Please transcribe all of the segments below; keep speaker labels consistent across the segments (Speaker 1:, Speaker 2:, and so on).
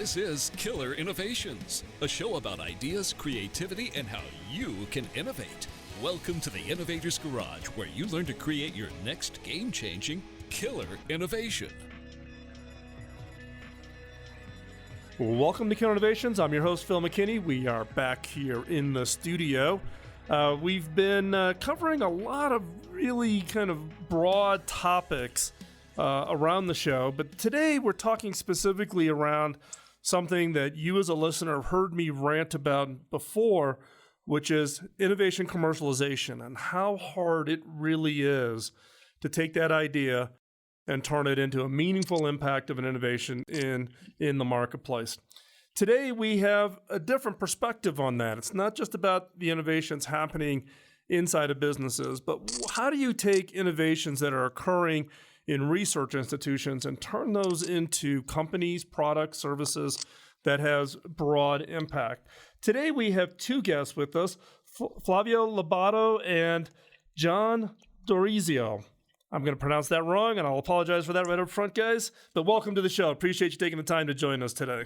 Speaker 1: This is Killer Innovations, a show about ideas, creativity, and how you can innovate. Welcome to the Innovator's Garage, where you learn to create your next game-changing killer innovation.
Speaker 2: Welcome to Killer Innovations. I'm your host, Phil McKinney. We are back here in the studio. We've been covering a lot of really kind of broad topics around the show, but today we're talking specifically around something that you as a listener have heard me rant about before, which is innovation commercialization and how hard it really is to take that idea and turn it into a meaningful impact of an innovation in the marketplace. Today, we have a different perspective on that. It's not just about the innovations happening inside of businesses, but how do you take innovations that are occurring in research institutions and turn those into companies, products, services that has broad impact? Today, we have two guests with us, Flavio Lobato and John Dorizio. I'm going to pronounce that wrong, and I'll apologize for that right up front, guys. But welcome to the show. Appreciate you taking the time to join us today.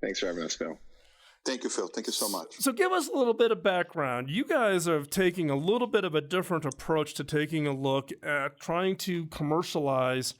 Speaker 3: Thanks for having us, Phil.
Speaker 4: Thank you, Phil. Thank you so much.
Speaker 2: So give us a little bit of background. You guys are taking a little bit of a different approach to taking a look at trying to commercialize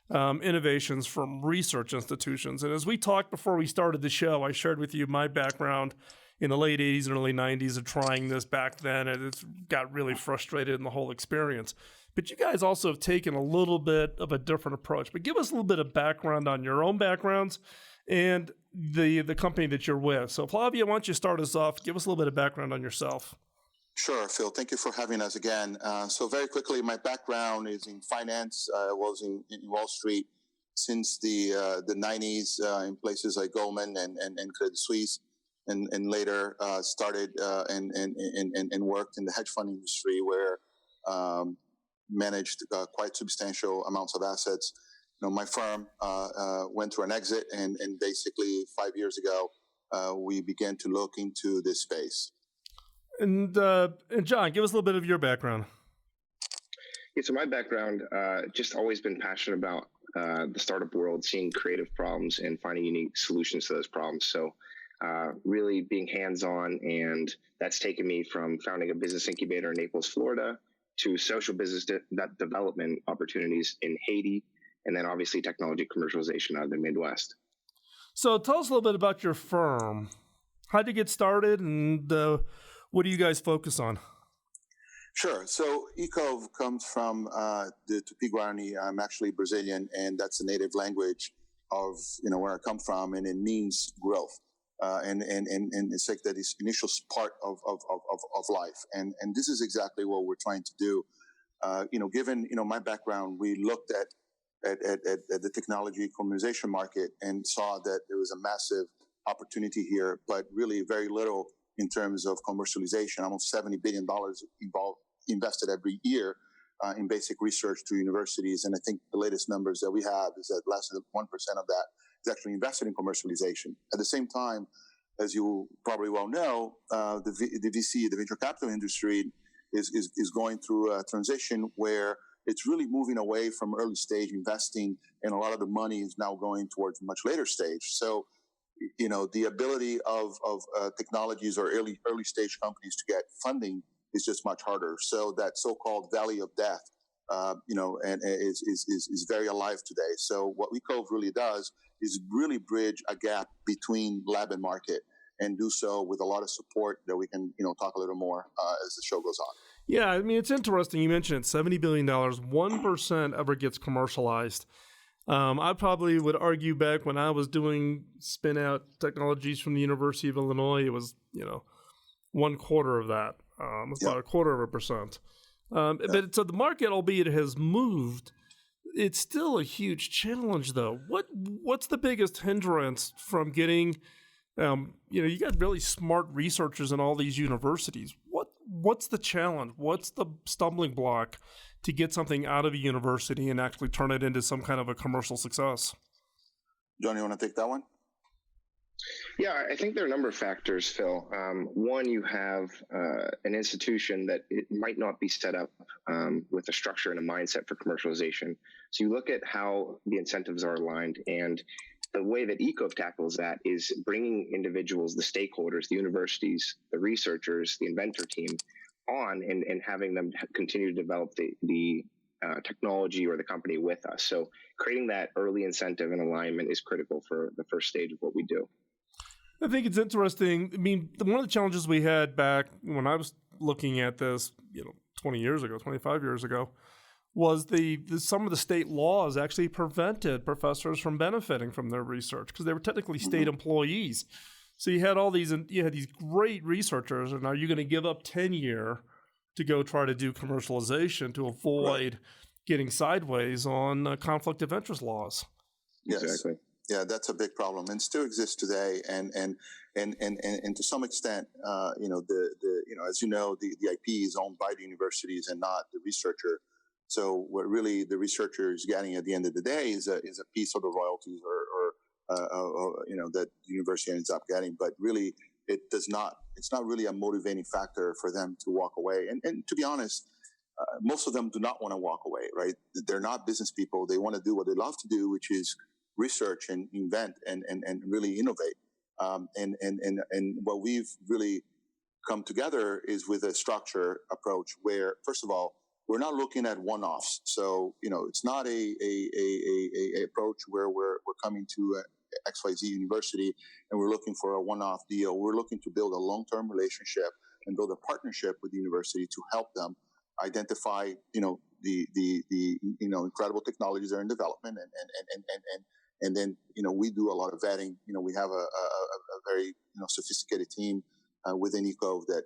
Speaker 2: innovations from research institutions. And as we talked before we started the show, I shared with you my background in the late 80s and early 90s of trying this back then, and it's got really frustrated in the whole experience. But you guys also have taken a little bit of a different approach. But give us a little bit of background on your own backgrounds and the company that you're with. So Flavio, why don't you start us off? Give us a little bit of background on yourself.
Speaker 4: Sure, Phil. Thank you for having us again. So very quickly, my background is in finance. I was in Wall Street since the 90s in places like Goldman and Credit Suisse, and later started and worked in the hedge fund industry where managed quite substantial amounts of assets. You know, my firm went through an exit, and basically 5 years ago, we began to look into this space.
Speaker 2: And John, give us a little bit of your background.
Speaker 3: Yeah, so my background, just always been passionate about the startup world, seeing creative problems and finding unique solutions to those problems. So really being hands-on, and that's taken me from founding a business incubator in Naples, Florida, to social business development opportunities in Haiti, and then obviously technology commercialization out of the Midwest.
Speaker 2: So tell us a little bit about your firm. How did you get started, and what do you guys focus on?
Speaker 4: Sure. So Ikove comes from the Tupi-Guarani. I'm actually Brazilian, and that's the native language of where I come from, and it means growth. And it's like that is initial part of life, and this is exactly what we're trying to do. Given my background, we looked at the technology commercialization market and saw that there was a massive opportunity here, but really very little in terms of commercialization. Almost $70 billion invested every year in basic research through universities, and I think the latest numbers that we have is that less than 1% of that is actually invested in commercialization. At the same time, as you probably well know, the VC, the venture capital industry, is going through a transition where it's really moving away from early stage investing, and a lot of the money is now going towards much later stage. So, the ability of technologies or early stage companies to get funding is just much harder. So that so-called valley of death, and is very alive today. So what Ikove really does is really bridge a gap between lab and market, and do so with a lot of support that we can, talk a little more as the show goes on.
Speaker 2: Yeah, I mean, it's interesting. You mentioned it, $70 billion, 1% ever gets commercialized. I probably would argue back when I was doing spin out technologies from the University of Illinois, it was, 1/4 of that. It's about 1/4%. But so the market, albeit it has moved, it's still a huge challenge, though. What's the biggest hindrance from getting, you got really smart researchers in all these universities. What's the challenge? What's the stumbling block to get something out of a university and actually turn it into some kind of a commercial success?
Speaker 4: John, you want to take that one?
Speaker 3: Yeah, I think there are a number of factors, Phil. One, you have an institution that it might not be set up with a structure and a mindset for commercialization. So you look at how the incentives are aligned, and the way that Ikove tackles that is bringing individuals, the stakeholders, the universities, the researchers, the inventor team on and having them continue to develop the technology or the company with us. So creating that early incentive and alignment is critical for the first stage of what we do.
Speaker 2: I think it's interesting. I mean, one of the challenges we had back when I was looking at this, 20 years ago, 25 years ago, was some of the state laws actually prevented professors from benefiting from their research because they were technically state employees. So you had these great researchers, and are you going to give up tenure to go try to do commercialization to avoid getting sideways on conflict of interest laws?
Speaker 4: Yes.
Speaker 3: Exactly.
Speaker 4: Yeah, that's a big problem, and still exists today. And to some extent, as you know, the IP is owned by the universities and not the researcher. So what really the researcher is getting at the end of the day is a piece of the royalties or that the university ends up getting. But really, it's not really a motivating factor for them to walk away. And to be honest, most of them do not want to walk away, right? They're not business people. They want to do what they love to do, which is research and invent and really innovate. And what we've really come together is with a structure approach where, first of all, we're not looking at one-offs. So, it's not a approach where we're coming to XYZ university and we're looking for a one-off deal. We're looking to build a long-term relationship and build a partnership with the university to help them identify, the incredible technologies that are in development and then, we do a lot of vetting. We have a very, sophisticated team within Ikove that,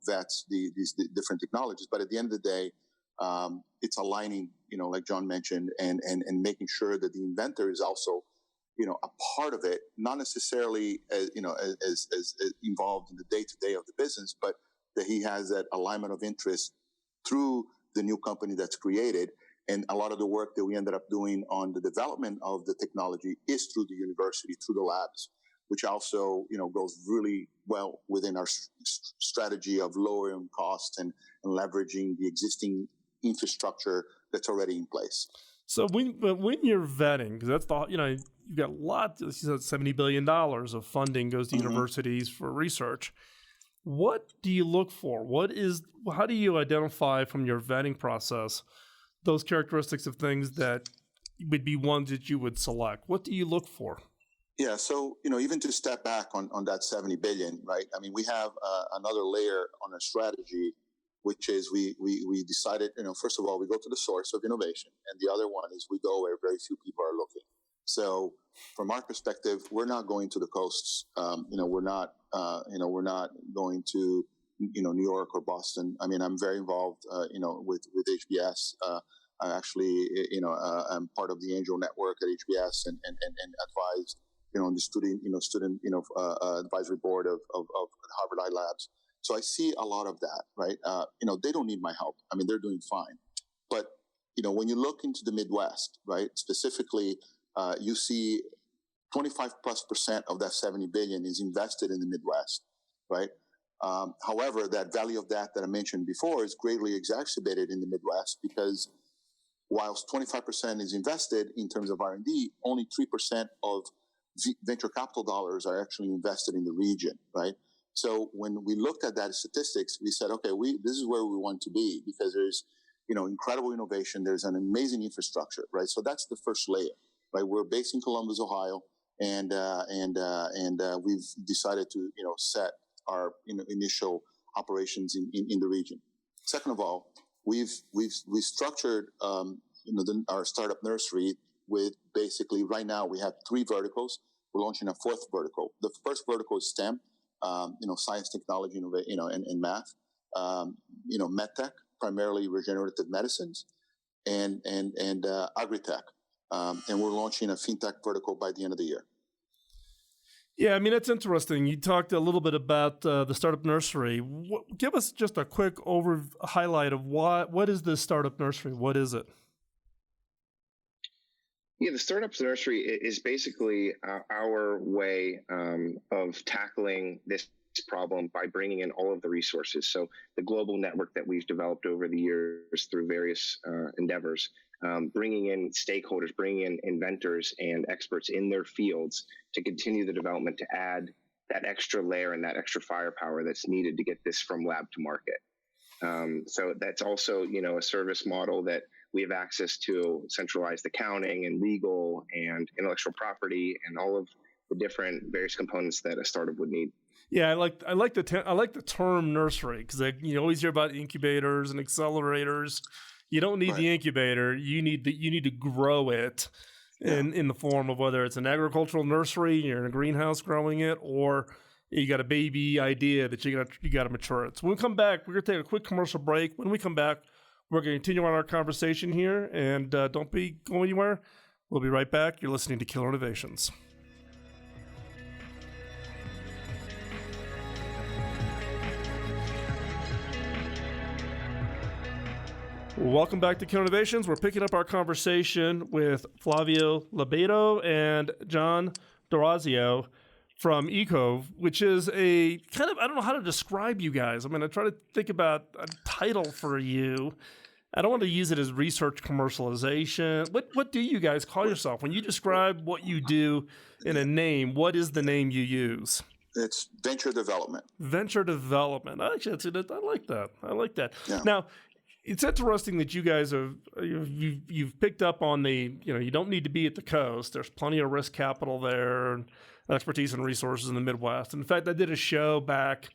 Speaker 4: vets these different technologies. But at the end of the day, it's aligning, like John mentioned, and making sure that the inventor is also, a part of it, not necessarily as involved in the day-to-day of the business, but that he has that alignment of interest through the new company that's created. And a lot of the work that we ended up doing on the development of the technology is through the university, through the labs, which also, goes really well within our strategy of lowering costs and leveraging the existing infrastructure that's already in place.
Speaker 2: So when you're vetting, because that's you've got lots, you said $70 billion of funding goes to universities for research. What do you look for? How do you identify from your vetting process those characteristics of things that would be ones that you would select? What do you look for?
Speaker 4: Yeah, so, even to step back on that 70 billion, right? I mean, we have another layer on our strategy, which is we decided, first of all, we go to the source of innovation. And the other one is we go where very few people are looking. So from our perspective, we're not going to the coasts. We're not going to, New York or Boston. I mean, I'm very involved, with HBS. I actually, I'm part of the angel network at HBS and advise, on the student advisory board of Harvard iLabs. So I see a lot of that, right? They don't need my help. I mean, they're doing fine. But, when you look into the Midwest, right, specifically, you see 25+% of that 70 billion is invested in the Midwest, right? However, that value of that I mentioned before is greatly exacerbated in the Midwest because whilst 25% is invested in terms of R&D, only 3% of venture capital dollars are actually invested in the region, right? So when we looked at that statistics, we said, okay, this is where we want to be because there's, incredible innovation. There's an amazing infrastructure, right? So that's the first layer, right? We're based in Columbus, Ohio, and we've decided to, set our initial operations in the region. Second of all, we've structured, our startup nursery with basically right now we have 3 verticals. We're launching a 4th vertical. The first vertical is STEM, science, technology, and math. MedTech, primarily regenerative medicines, and agri-tech. And we're launching a fintech vertical by the end of the year.
Speaker 2: Yeah, I mean, it's interesting. You talked a little bit about the startup nursery. Give us just a quick highlight of what is the startup nursery? What is it?
Speaker 3: Yeah, the Startups Nursery is basically our way of tackling this problem by bringing in all of the resources. So the global network that we've developed over the years through various endeavors, bringing in stakeholders, bringing in inventors and experts in their fields to continue the development, to add that extra layer and that extra firepower that's needed to get this from lab to market. So that's also, a service model that we have access to centralized accounting and legal and intellectual property and all of the different various components that a startup would need.
Speaker 2: Yeah, I like the term nursery, because you always hear about incubators and accelerators. You don't need the incubator. You need to grow it in the form of whether it's an agricultural nursery, you're in a greenhouse growing it, or you got a baby idea that you got to mature it. So when we come back, we're going to take a quick commercial break. When we come back, we're going to continue on our conversation here, and don't be going anywhere. We'll be right back. You're listening to Killer Innovations. Welcome back to Killer Innovations. We're picking up our conversation with Flavio Lebedo and John D'Orazio from Ikove, which is a kind of, I don't know how to describe you guys. I try to think about a title for you. I don't want to use it as research commercialization. What do you guys call yourself? When you describe what you do in a name, what is the name you use?
Speaker 4: It's venture development.
Speaker 2: Venture development. Actually, I like that.
Speaker 4: Yeah.
Speaker 2: Now, it's interesting that you guys you've picked up on you don't need to be at the coast. There's plenty of risk capital there, and expertise and resources in the Midwest. In fact, I did a show back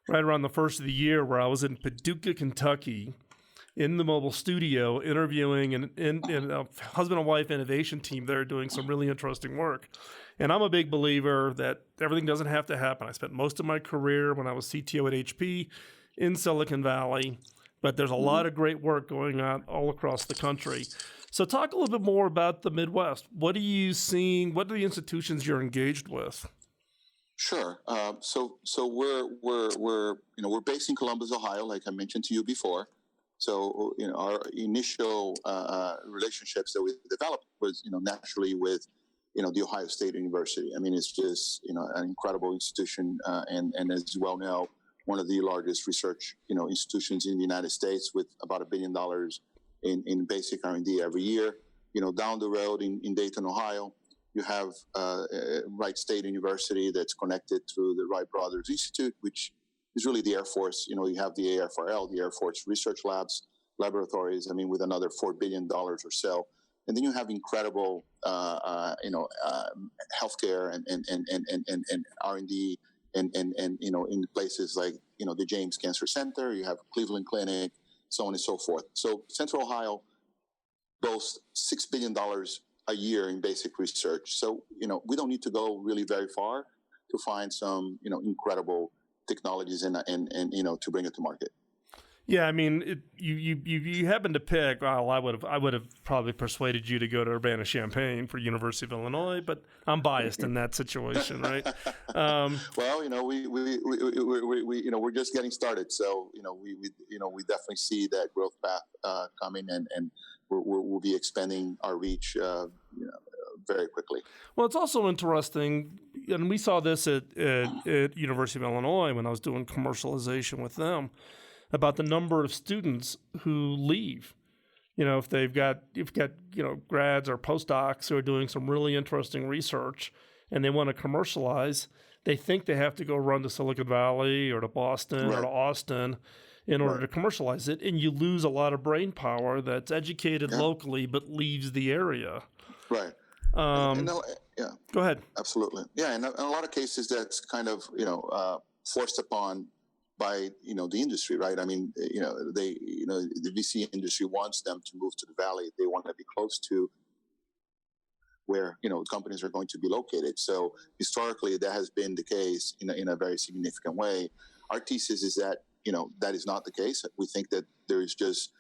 Speaker 2: right around the first of the year where I was in Paducah, Kentucky, in the mobile studio, interviewing a husband and wife innovation team there doing some really interesting work. And I'm a big believer that everything doesn't have to happen. I spent most of my career when I was CTO at HP in Silicon Valley, but there's a lot of great work going on all across the country. So talk a little bit more about the Midwest. What are you seeing? What are the institutions you're engaged with?
Speaker 4: Sure. So we're based in Columbus, Ohio, like I mentioned to you before. So our initial relationships that we developed was naturally with the Ohio State University. It's just an incredible institution, and as you well know, one of the largest research institutions in the United States, with about $1 billion in basic R&D every year. Down the road in Dayton, Ohio, you have Wright State University that's connected through the Wright Brothers Institute, which is really the Air Force. You have the AFRL, the Air Force Research Laboratories, with another $4 billion or so. And then you have incredible, healthcare and R&D and in places like, the James Cancer Center, you have Cleveland Clinic, so on and so forth. So Central Ohio boasts $6 billion a year in basic research. So, we don't need to go really very far to find some, incredible technologies and to bring it to market.
Speaker 2: Yeah, you happen to pick. Well, I would have probably persuaded you to go to Urbana-Champaign for University of Illinois, but I'm biased in that situation, right?
Speaker 4: Well, we're just getting started, so we definitely see that growth path coming, and we'll be expanding our reach, very quickly.
Speaker 2: Well, it's also interesting, and we saw this at University of Illinois when I was doing commercialization with them, about the number of students who leave. If you've got grads or postdocs who are doing some really interesting research and they want to commercialize, they think they have to go run to Silicon Valley or to Boston or to Austin in order to commercialize it, and you lose a lot of brain power that's educated locally but leaves the area.
Speaker 4: Right.
Speaker 2: Go ahead.
Speaker 4: Absolutely. Yeah, and in a lot of cases that's kind of forced upon by the industry, right? The VC industry wants them to move to the valley. They want to be close to where companies are going to be located. So historically, that has been the case in a very significant way. Our thesis is that that is not the case. We think that there is just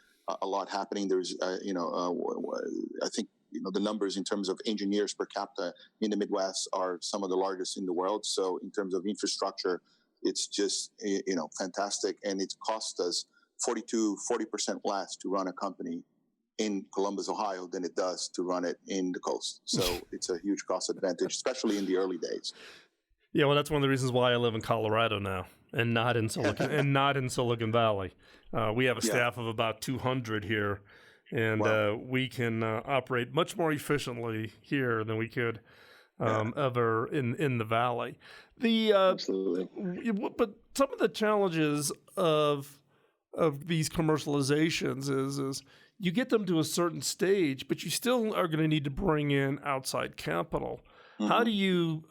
Speaker 4: a lot happening. There's I think the numbers in terms of engineers per capita in the Midwest are some of the largest in the world. So in terms of infrastructure, it's just, fantastic. And it costs us 40% less to run a company in Columbus, Ohio, than it does to run it in the coast. So it's a huge cost advantage, especially in the early days.
Speaker 2: Yeah, well, that's one of the reasons why I live in Colorado now, and not in Silicon Valley. We have a staff of about 200 here, and we can operate much more efficiently here than we could ever in the Valley.
Speaker 3: Absolutely.
Speaker 2: But some of the challenges of these commercializations is you get them to a certain stage, but you still are going to need to bring in outside capital. Mm-hmm.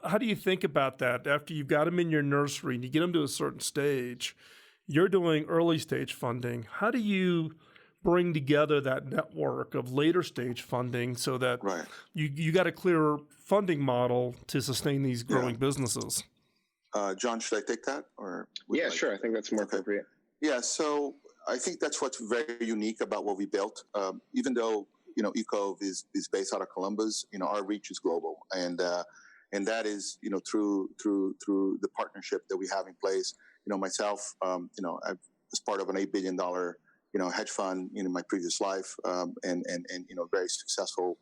Speaker 2: How do you think about that after you've got them in your nursery and you get them to a certain stage? You're doing early stage funding. How do you bring together that network of later stage funding so that you got a clearer funding model to sustain these growing businesses?
Speaker 4: John, should I take that? Or
Speaker 3: sure. I think that's more appropriate.
Speaker 4: Yeah, so I think that's what's very unique about what we built. Even though Ikove is based out of Columbus, our reach is global, and that is through the partnership that we have in place. Myself, I was part of an $8 billion hedge fund in my previous life, and very successful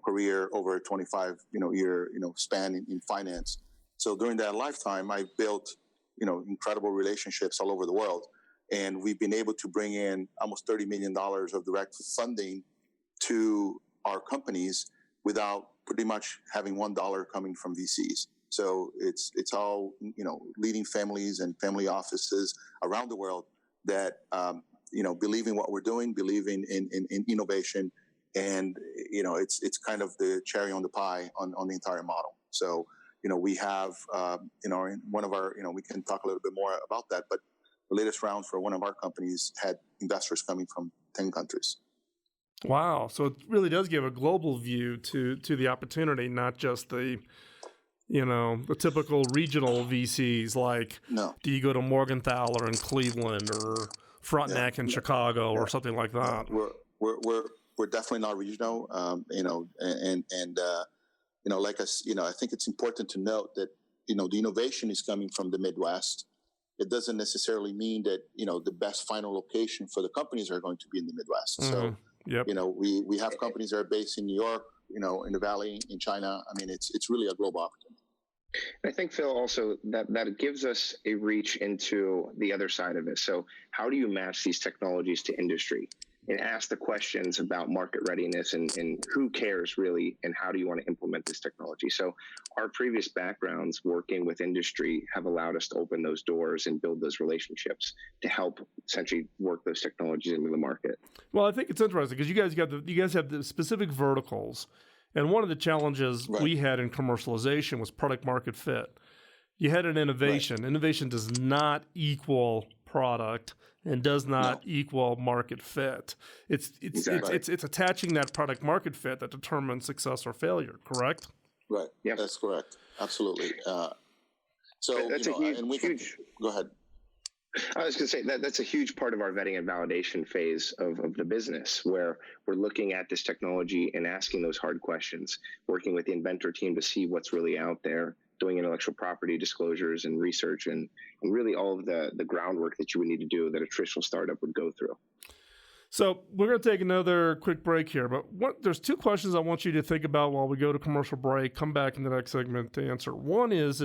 Speaker 4: career over a 25 year span in finance. So during that lifetime, I built incredible relationships all over the world. And we've been able to bring in almost $30 million of direct funding to our companies without pretty much having $1 coming from VCs. So it's all, leading families and family offices around the world that, believe in what we're doing, believe in innovation. And, it's kind of the cherry on the pie on the entire model. So, we have, in one of our, we can talk a little bit more about that, but the latest round for one of our companies had investors coming from 10 countries.
Speaker 2: Wow. So it really does give a global view to the opportunity, not just the typical regional VCs like, do you go to Morgenthaler in Cleveland or Frontenac in Chicago or something like that?
Speaker 4: We're definitely not regional, like us, I think it's important to note that, the innovation is coming from the Midwest. It doesn't necessarily mean that, the best final location for the companies are going to be in the Midwest. Mm-hmm. So, we have companies that are based in New York, in the Valley, in China. I mean, it's really a global opportunity.
Speaker 3: I think, Phil, also that gives us a reach into the other side of it. So how do you match these technologies to industry and ask the questions about market readiness and who cares really, and how do you want to implement this technology? So our previous backgrounds working with industry have allowed us to open those doors and build those relationships to help essentially work those technologies into the market.
Speaker 2: Well, I think it's interesting because you guys have the specific verticals. And one of the challenges we had in commercialization was product market fit. You had an innovation. Right. Innovation does not equal product and does not equal market fit. It's attaching that product market fit that determines success or failure, correct?
Speaker 4: Right. Yeah, that's correct. Absolutely. So
Speaker 3: that's huge.
Speaker 4: Go ahead.
Speaker 3: I was going to say that's a huge part of our vetting and validation phase of the business, where we're looking at this technology and asking those hard questions, working with the inventor team to see what's really out there, doing intellectual property disclosures and research and really all of the groundwork that you would need to do that a traditional startup would go through.
Speaker 2: So we're going to take another quick break here, but there's two questions I want you to think about while we go to commercial break, come back in the next segment to answer. One is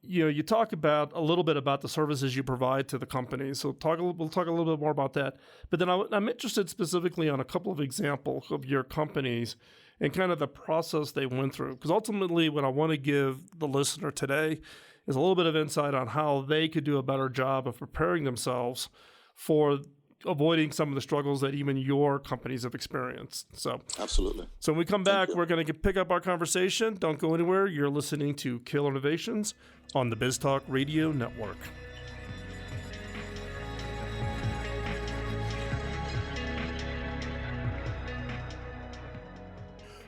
Speaker 2: you talk about a little bit about the services you provide to the company. So we'll talk a little bit more about that. But then I'm interested specifically on a couple of examples of your companies and kind of the process they went through. Because ultimately what I want to give the listener today is a little bit of insight on how they could do a better job of preparing themselves for avoiding some of the struggles that even your companies have experienced. So
Speaker 4: absolutely.
Speaker 2: So when we come back, we're going to pick up our conversation. Don't go anywhere. You're listening to Killer Innovations on the BizTalk Radio Network.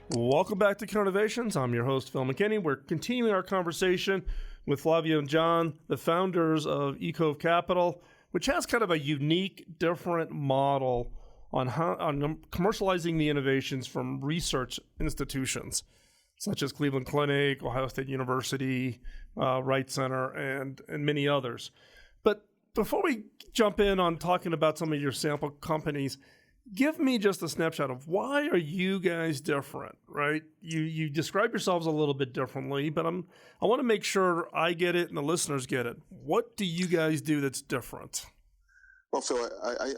Speaker 2: Welcome back to Killer Innovations. I'm your host, Phil McKinney. We're continuing our conversation with Flavio and John, the founders of Ikove Capital, which has kind of a unique, different model on commercializing the innovations from research institutions, such as Cleveland Clinic, Ohio State University, Wright Center, and many others. But before we jump in on talking about some of your sample companies, give me just a snapshot of why are you guys different, right? You describe yourselves a little bit differently, but I want to make sure I get it and the listeners get it. What do you guys do that's different?
Speaker 4: Well, Phil,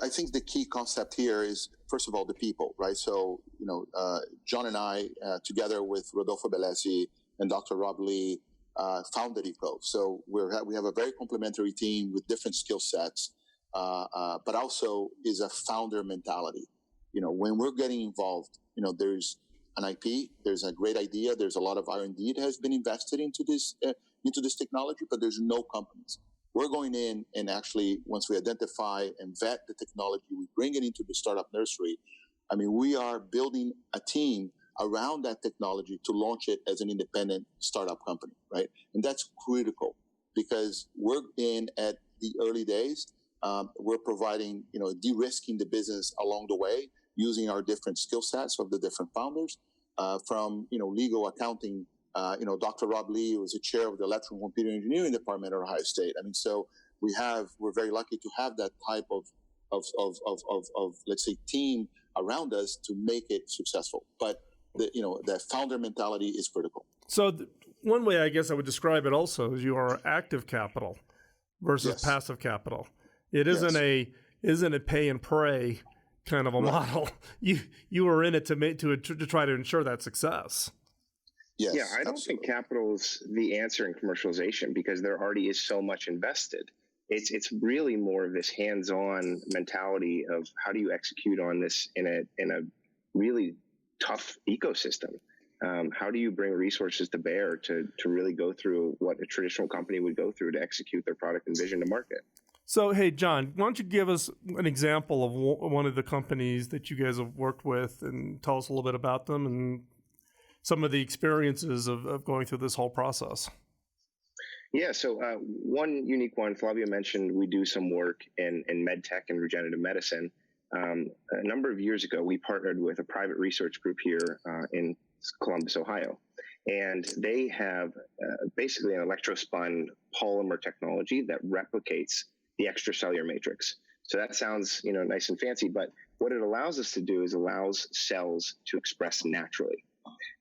Speaker 4: I think the key concept here is, first of all, the people, right? So, John and I, together with Rodolfo Bellesi and Dr. Rob Lee, founded Ikove. So we have a very complementary team with different skill sets, but also is a founder mentality. When we're getting involved, there's an IP, there's a great idea, there's a lot of R&D that has been invested into this technology, but there's no companies. We're going in and actually, once we identify and vet the technology, we bring it into the startup nursery. I mean, we are building a team around that technology to launch it as an independent startup company, right? And that's critical because we're in at the early days. We're providing, de-risking the business along the way using our different skill sets of the different founders, from, legal, accounting. Dr. Rob Lee was the chair of the Electrical and Computer Engineering Department at Ohio State. I mean, so we're very lucky to have that type of let's say, team around us to make it successful. But the founder mentality is critical. So
Speaker 2: one way I guess I would describe it also is you are active capital versus passive capital. It isn't a pay and pray kind of a model. You are in it to try to ensure that success.
Speaker 3: Yes, yeah, I don't think capital's the answer in commercialization because there already is so much invested. It's really more of this hands-on mentality of how do you execute on this in a really tough ecosystem. How do you bring resources to bear to really go through what a traditional company would go through to execute their product and vision to market?
Speaker 2: So, hey, John, why don't you give us an example of one of the companies that you guys have worked with and tell us a little bit about them and some of the experiences of going through this whole process?
Speaker 3: Yeah, so one unique one, Flavio mentioned we do some work in med tech and regenerative medicine. A number of years ago, we partnered with a private research group here in Columbus, Ohio. And they have basically an electrospun polymer technology that replicates the extracellular matrix. So that sounds, nice and fancy, but what it allows us to do is allows cells to express naturally.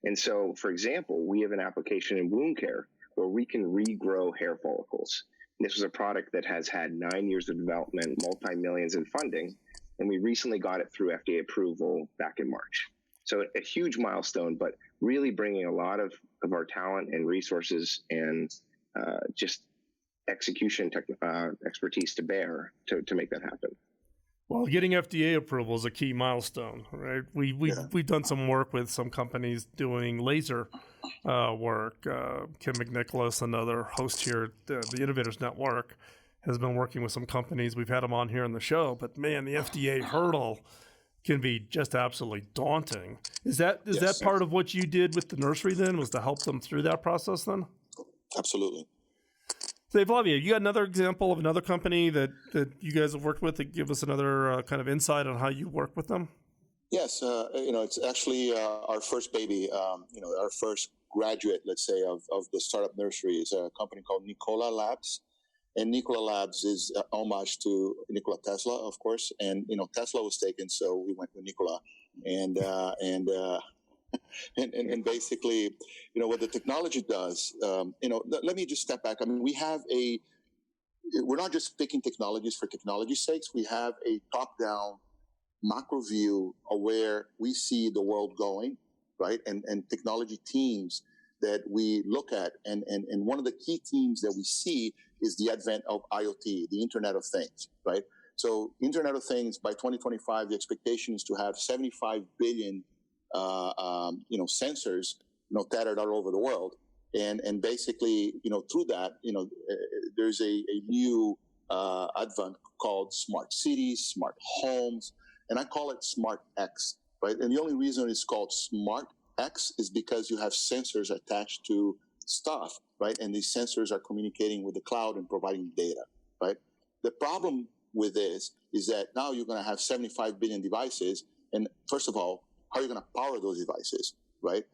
Speaker 3: And so, for example, we have an application in wound care where we can regrow hair follicles. This was a product that has had 9 years of development, multi-millions in funding, and we recently got it through FDA approval back in March. So a huge milestone, but really bringing a lot of our talent and resources and just execution expertise to bear to make that happen.
Speaker 2: Well, getting FDA approval is a key milestone, right? We've done some work with some companies doing laser work. Kim McNicholas, another host here at the Innovators Network, has been working with some companies. We've had them on here on the show, but man, the FDA hurdle can be just absolutely daunting. Is that part of what you did with the nursery then, was to help them through that process then?
Speaker 4: Absolutely.
Speaker 2: Say, Flavio, you got another example of another company that you guys have worked with to give us another kind of insight on how you work with them?
Speaker 4: Yes, it's actually our first baby, our first graduate, let's say, of the startup nursery is a company called Nikola Labs. And Nikola Labs is homage to Nikola Tesla, of course. And, Tesla was taken, so we went with Nikola. And basically, what the technology does, let me just step back. I mean, we're not just picking technologies for technology's sakes. We have a top-down macro view of where we see the world going, right? And technology teams that we look at. And one of the key themes that we see is the advent of IoT, the Internet of Things, right? So Internet of Things, by 2025, the expectation is to have 75 billion sensors, tethered all over the world. And basically, through that, there's a new advent called smart cities, smart homes, and I call it Smart X, right? And the only reason it's called Smart X is because you have sensors attached to stuff, right? And these sensors are communicating with the cloud and providing data, right? The problem with this is that now you're going to have 75 billion devices. And first of all, how are you going to power those devices, right?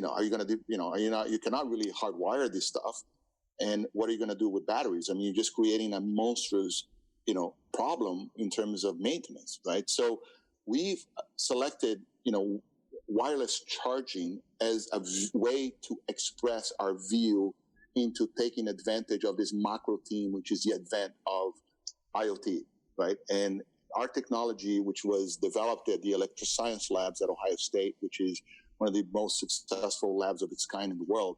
Speaker 4: Are you going to do, you cannot really hardwire this stuff. And what are you going to do with batteries? I mean, you're just creating a monstrous, problem in terms of maintenance, right? So we've selected, wireless charging as a way to express our view into taking advantage of this macro theme, which is the advent of IoT, right? And our technology, which was developed at the electroscience labs at Ohio State, which is one of the most successful labs of its kind in the world,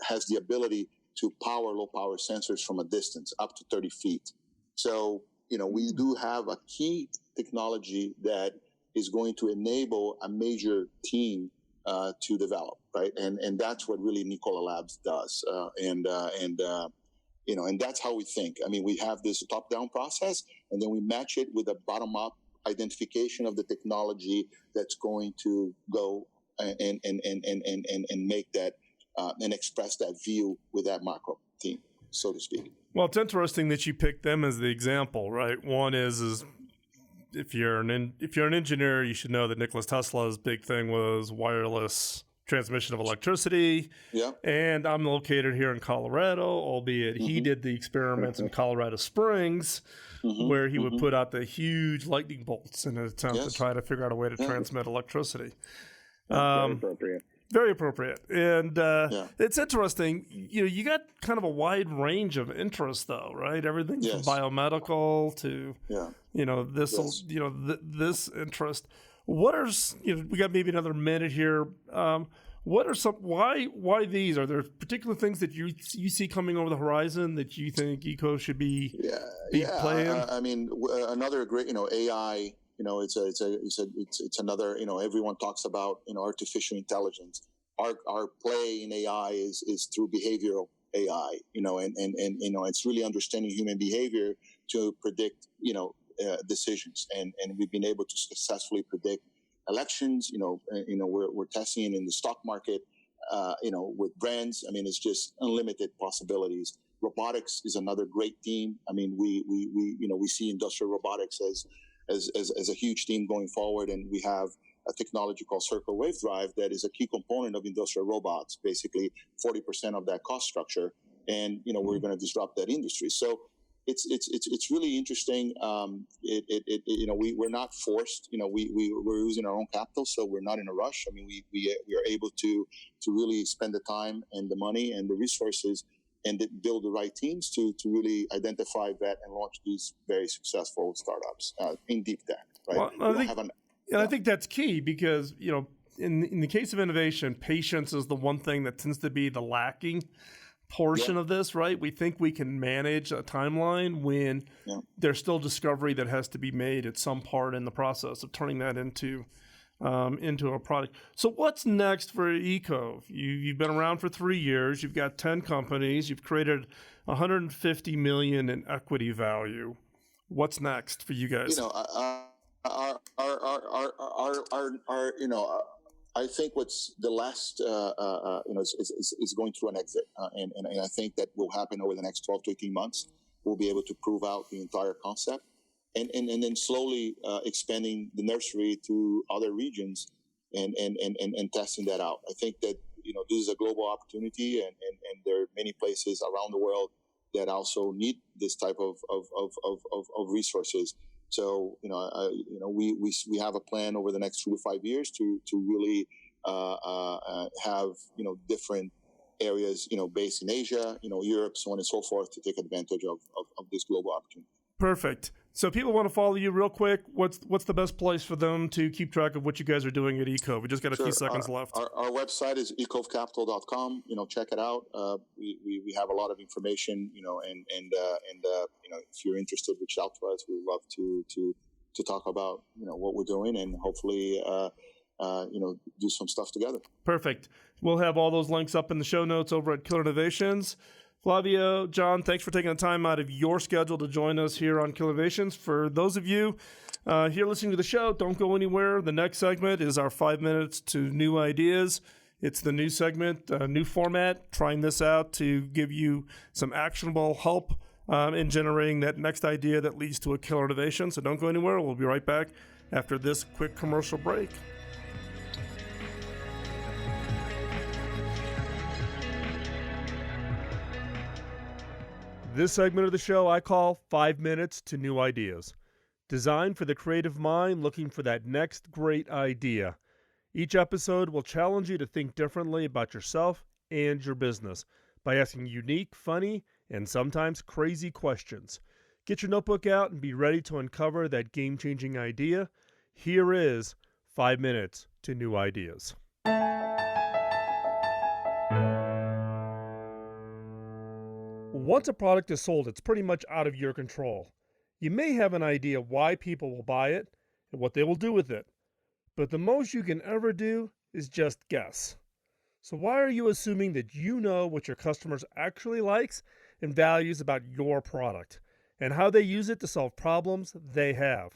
Speaker 4: has the ability to power low power sensors from a distance up to 30 feet. So, we do have a key technology that is going to enable a major team to develop, right? And that's what really Nikola Labs does. And that's how we think. I mean, we have this top-down process, and then we match it with a bottom-up identification of the technology that's going to go and make that and express that view with that macro team, so to speak.
Speaker 2: Well, it's interesting that you picked them as the example, right? One is if you're an engineer, you should know that Nikola Tesla's big thing was wireless transmission of electricity.
Speaker 4: Yeah.
Speaker 2: And I'm located here in Colorado, albeit he did the experiments in Colorado Springs, where he would put out the huge lightning bolts in an attempt to try to figure out a way to transmit electricity.
Speaker 3: Very appropriate.
Speaker 2: Very appropriate. And it's interesting. You got kind of a wide range of interests, though, right? Everything from biomedical to, this interest. What are, we got maybe another minute here. What are why these? Are there particular things that you see coming over the horizon that you think Ikove should be playing?
Speaker 4: I mean, another great, AI, it's another, everyone talks about, artificial intelligence. Our play in AI is through behavioral AI, and it's really understanding human behavior to predict, decisions. And we've been able to successfully predict elections. We're testing in the stock market, with brands. I mean, it's just unlimited possibilities. Robotics is another great theme. I mean, we see industrial robotics as a huge theme going forward, and we have a technology called circular wave drive that is a key component of industrial robots, basically 40% of that cost structure, and we're going to disrupt that industry. So it's really interesting. We're not forced. We're using our own capital, so we're not in a rush. I mean, we are able to really spend the time and the money and the resources and build the right teams to really identify that and launch these very successful startups in deep tech. Right?
Speaker 2: Well, I think that's key because in the case of innovation, patience is the one thing that tends to be the lacking portion of this. Right? We think we can manage a timeline when there's still discovery that has to be made at some part in the process of turning that into a product. So what's next for Ikove? You've been around for 3 years. You've got 10 companies. You've created $150 million in equity value. What's next for you guys?
Speaker 4: I think what's the last, is going through an exit. And I think that will happen over the next 12 to 18 months. We'll be able to prove out the entire concept. And then slowly expanding the nursery to other regions and testing that out. I think that this is a global opportunity, and there are many places around the world that also need this type of resources. So we have a plan over the next 2 to 5 years to really have different areas based in Asia, Europe, so on and so forth, to take advantage of this global opportunity.
Speaker 2: Perfect. So people want to follow you real quick. What's the best place for them to keep track of what you guys are doing at Ikove? We just got a few seconds left.
Speaker 4: Our website is ikovecapital.com. Check it out. We have a lot of information. If you're interested, reach out to us. We'd love to talk about what we're doing and hopefully do some stuff together.
Speaker 2: Perfect. We'll have all those links up in the show notes over at Killer Innovations. Flavio, John, thanks for taking the time out of your schedule to join us here on Killer Innovations. For those of you here listening to the show, don't go anywhere. The next segment is our 5 minutes to new ideas. It's the new segment, new format, trying this out to give you some actionable help in generating that next idea that leads to a killer innovation. So don't go anywhere. We'll be right back after this quick commercial break. This segment of the show I call 5 minutes to new ideas. Designed for the creative mind looking for that next great idea. Each episode will challenge you to think differently about yourself and your business by asking unique, funny, and sometimes crazy questions. Get your notebook out and be ready to uncover that game-changing idea. Here is 5 minutes to new ideas. Once a product is sold, it's pretty much out of your control. You may have an idea why people will buy it and what they will do with it, but the most you can ever do is just guess. So why are you assuming that you know what your customers actually likes and values about your product and how they use it to solve problems they have?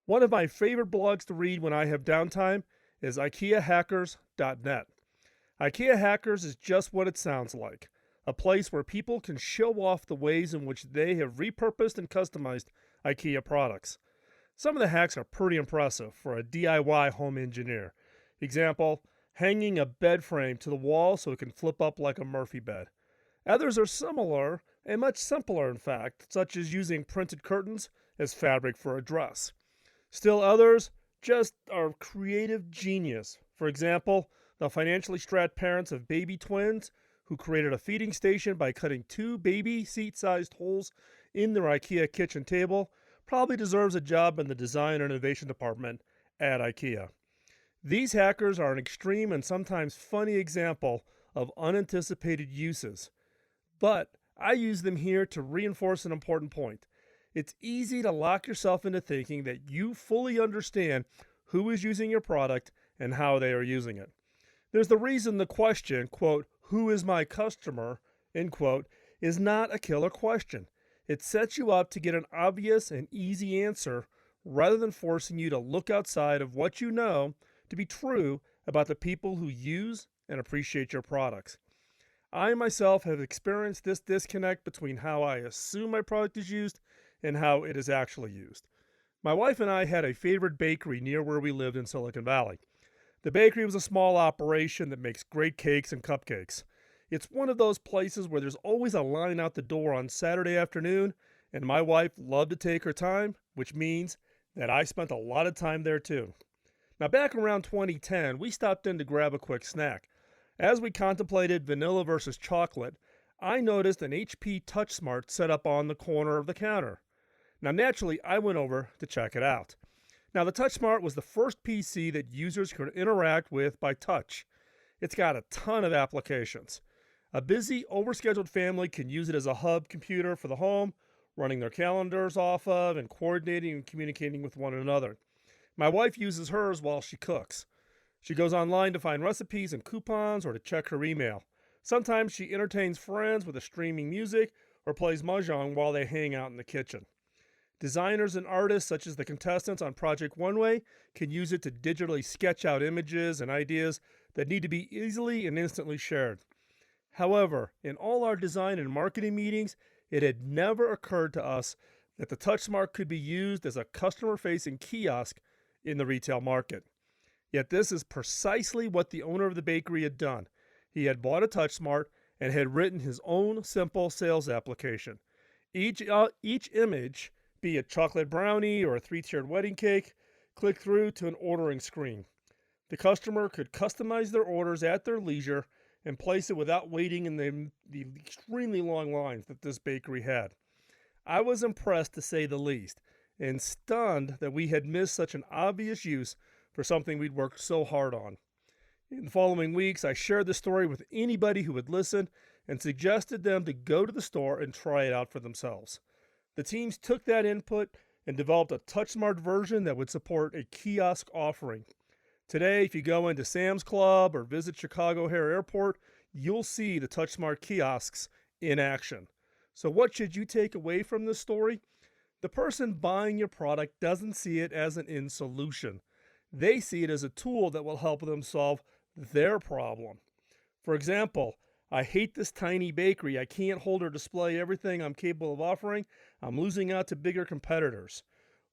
Speaker 2: One of my favorite blogs to read when I have downtime is IKEAhackers.net. IKEA Hackers is just what it sounds like. A place where people can show off the ways in which they have repurposed and customized IKEA products. Some of the hacks are pretty impressive for a DIY home engineer. Example, hanging a bed frame to the wall so it can flip up like a Murphy bed. Others are similar and much simpler in fact, such as using printed curtains as fabric for a dress. Still others just are creative genius. For example, the financially strapped parents of baby twins who created a feeding station by cutting 2 baby seat-sized holes in their IKEA kitchen table, probably deserves a job in the design and innovation department at IKEA. These hackers are an extreme and sometimes funny example of unanticipated uses, but I use them here to reinforce an important point. It's easy to lock yourself into thinking that you fully understand who is using your product and how they are using it. There's the reason the question, quote, "Who is my customer?" end quote, is not a killer question. It sets you up to get an obvious and easy answer rather than forcing you to look outside of what you know to be true about the people who use and appreciate your products. I myself have experienced this disconnect between how I assume my product is used and how it is actually used. My wife and I had a favorite bakery near where we lived in Silicon Valley. The bakery was a small operation that makes great cakes and cupcakes. It's one of those places where there's always a line out the door on Saturday afternoon, and my wife loved to take her time, which means that I spent a lot of time there too. Now back around 2010, we stopped in to grab a quick snack. As we contemplated vanilla versus chocolate, I noticed an HP TouchSmart set up on the corner of the counter. Now naturally, I went over to check it out. Now, the TouchSmart was the first PC that users could interact with by touch. It's got a ton of applications. A busy, overscheduled family can use it as a hub computer for the home, running their calendars off of and coordinating and communicating with one another. My wife uses hers while she cooks. She goes online to find recipes and coupons or to check her email. Sometimes she entertains friends with a streaming music or plays mahjong while they hang out in the kitchen. Designers and artists, such as the contestants on Project One Way, can use it to digitally sketch out images and ideas that need to be easily and instantly shared. However, in all our design and marketing meetings, it had never occurred to us that the TouchSmart could be used as a customer-facing kiosk in the retail market. Yet this is precisely what the owner of the bakery had done. He had bought a TouchSmart and had written his own simple sales application. Each image, be it chocolate brownie or a 3-tiered wedding cake, click through to an ordering screen. The customer could customize their orders at their leisure and place it without waiting in the extremely long lines that this bakery had. I was impressed, to say the least, and stunned that we had missed such an obvious use for something we'd worked so hard on. In the following weeks, I shared the story with anybody who would listen and suggested them to go to the store and try it out for themselves. The teams took that input and developed a TouchSmart version that would support a kiosk offering. Today, if you go into Sam's Club or visit Chicago O'Hare Airport, you'll see the TouchSmart kiosks in action. So what should you take away from this story? The person buying your product doesn't see it as an end solution. They see it as a tool that will help them solve their problem. For example, I hate this tiny bakery. I can't hold or display everything I'm capable of offering. I'm losing out to bigger competitors.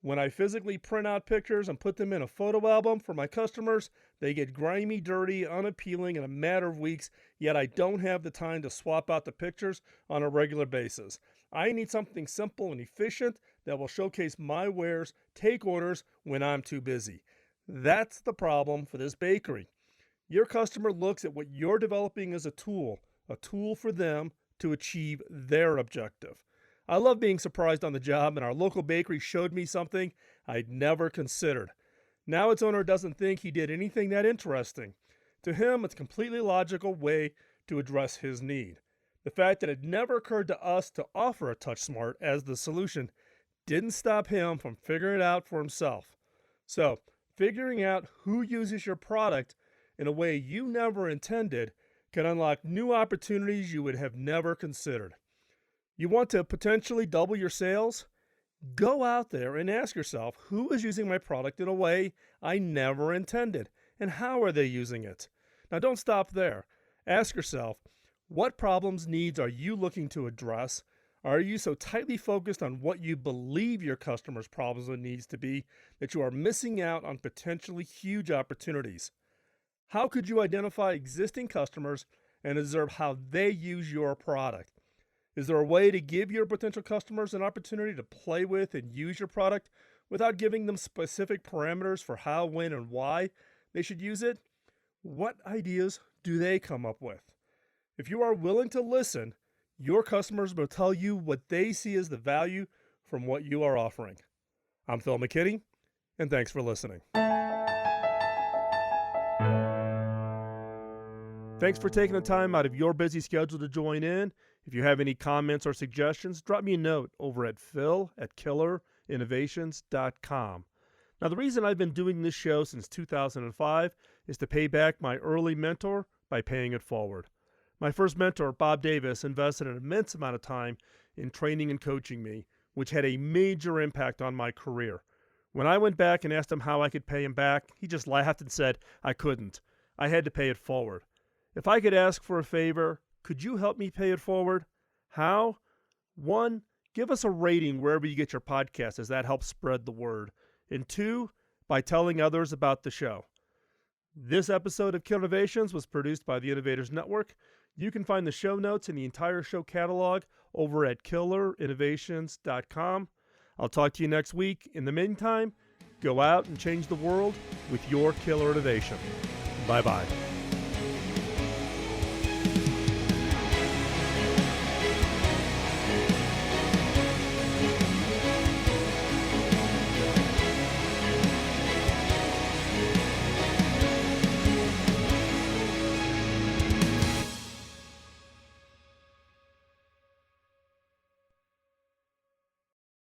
Speaker 2: When I physically print out pictures and put them in a photo album for my customers, they get grimy, dirty, unappealing in a matter of weeks, yet I don't have the time to swap out the pictures on a regular basis. I need something simple and efficient that will showcase my wares, take orders when I'm too busy. That's the problem for this bakery. Your customer looks at what you're developing as a tool for them to achieve their objective. I love being surprised on the job, and our local bakery showed me something I'd never considered. Now its owner doesn't think he did anything that interesting. To him, it's a completely logical way to address his need. The fact that it never occurred to us to offer a TouchSmart as the solution didn't stop him from figuring it out for himself. So, figuring out who uses your product in a way you never intended can unlock new opportunities you would have never considered. You want to potentially double your sales? Go out there and ask yourself, who is using my product in a way I never intended, and how are they using it? Now, don't stop there. Ask yourself, what problems, needs are you looking to address? Are you so tightly focused on what you believe your customers' problems and needs to be that you are missing out on potentially huge opportunities? How could you identify existing customers and observe how they use your product? Is there a way to give your potential customers an opportunity to play with and use your product without giving them specific parameters for how, when, and why they should use it? What ideas do they come up with? If you are willing to listen, your customers will tell you what they see as the value from what you are offering. I'm Phil McKinney, and thanks for listening. Thanks for taking the time out of your busy schedule to join in. If you have any comments or suggestions, drop me a note over at phil@killerinnovations.com. Now, the reason I've been doing this show since 2005 is to pay back my early mentor by paying it forward. My first mentor, Bob Davis, invested an immense amount of time in training and coaching me, which had a major impact on my career. When I went back and asked him how I could pay him back, he just laughed and said I couldn't. I had to pay it forward. If I could ask for a favor, could you help me pay it forward? How? 1, give us a rating wherever you get your podcast, as that helps spread the word. And 2, by telling others about the show. This episode of Killer Innovations was produced by the Innovators Network. You can find the show notes and the entire show catalog over at killerinnovations.com. I'll talk to you next week. In the meantime, go out and change the world with your killer innovation. Bye-bye.